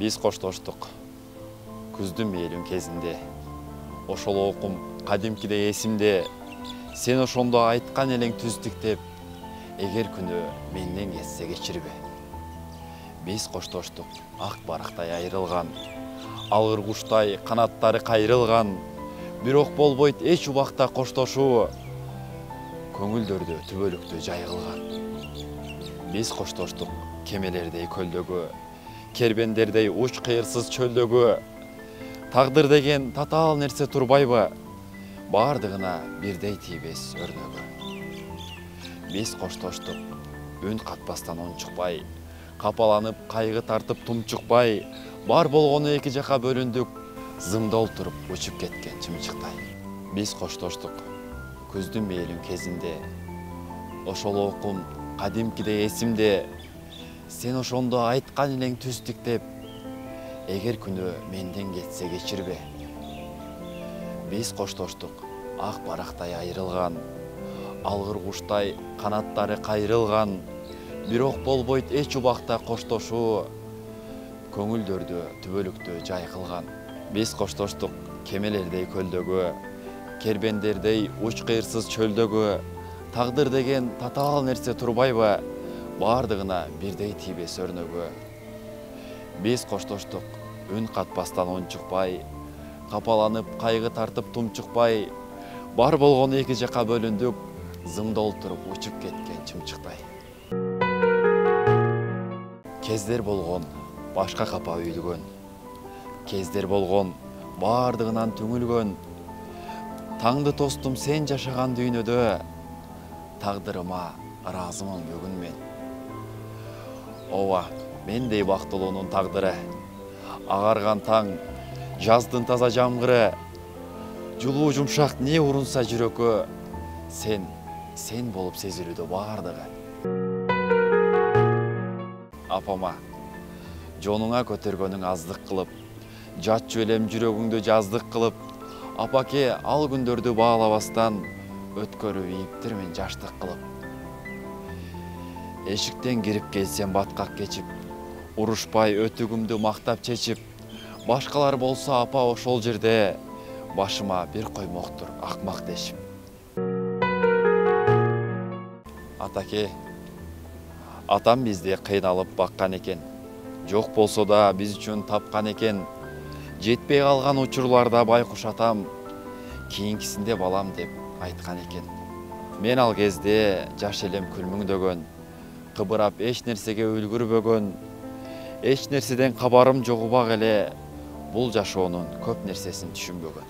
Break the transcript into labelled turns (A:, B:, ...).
A: Биз коштоштук күздүн мээлүү кезинде. Ошол окум кадимкидей эсимде. Сен ошондо айткан элең түздүктеп, эгер күнөө менден кетсе кечирбе. Биз коштоштук ак барактай айрылган, алгыр куштай канаттары кайрылган. Бирок болбойт эч убакта коштошуу, көңүлдөрдө түбөлүктө жайгылган. Биз коштоштук кемелердей көлдөгү, кербендердей уч кыйырсыз чөлдөгү. Тагдыр деген татаал нерсе турбайбы, бардыгына бирдей тийбес өрнөгү. Биз коштоштук үн катпастан унчукпай, капаланып кайгы тартып тумчукпай, бар болгону эки жака бөлүндүк, зымда олтуруп учуп кеткен чымчыктай. Биз коштоштук күздүн мээлүү кезинде. Ошол окум кадимкидей эсимде. Сен ошондо айткан элең түздүктеп, эгер күнөө менден кетсе кечирбе. Биз коштоштук ак барактай айрылган, алгыр куштай канаттары кайрылган. Бирок болбойт эч убакта коштошуу, көңүлдөрдө түбөлүктө жайкылган. Биз коштоштук кемелердей көлдөгү, кербендердей уч кыйырсыз чөлдөгү. Тагдыр деген татаал нерсе турбайбы, бардыгына бирдей тийбес өрнөгү. Биз коштоштук үн катпастан унчукпай, капаланып кайгы тартып тумчукпай, бар болгону эки жака бөлүндүк, зымда олтуруп учуп кеткен чымчыктай. Кездер болгон башка капа үйүлгөн, кездер болгон бардыгынан түңүлгөн. Таңды тостум сен жашаган дүйнөдө, тагдырыма ыраазымын бүгүн мен. Ооба, мендей бактылуунун тагдыры, агарган таң, жаздын таза жамгыры, жылуу жумшак не урунса жүрөккө, сен болуп сезилүүдө бардыгы. Апама, жонуңа көтөргөнүң аздык кылып, жатчу элем жүрөгүңдү жаздык кылып, апаке ал күндөрдү баалабастан, өткөрүп ийиптирмин жаштык кылып. Эшиктен кирип келсем баткак кечип, урушпай өтүгүмдү мактап чечип, башкалар болсо апа ошол жерде, башыма бир коймоктур акмак дешип. Атаке, атам бизди кыйналып баккан экен, жок болсо да биз үчүн тапкан экен. Жетпей калган учурларда байкуш атам, кийинкисинде балам деп айткан экен. Мен ал кезде жаш элем күлмүңдөгөн, кыбырап эч нерсеге үлгүрбөгөн, эч нерседен кабарым жок убак эле, бул жашоонун көп нерсесин түшүнбөгөн.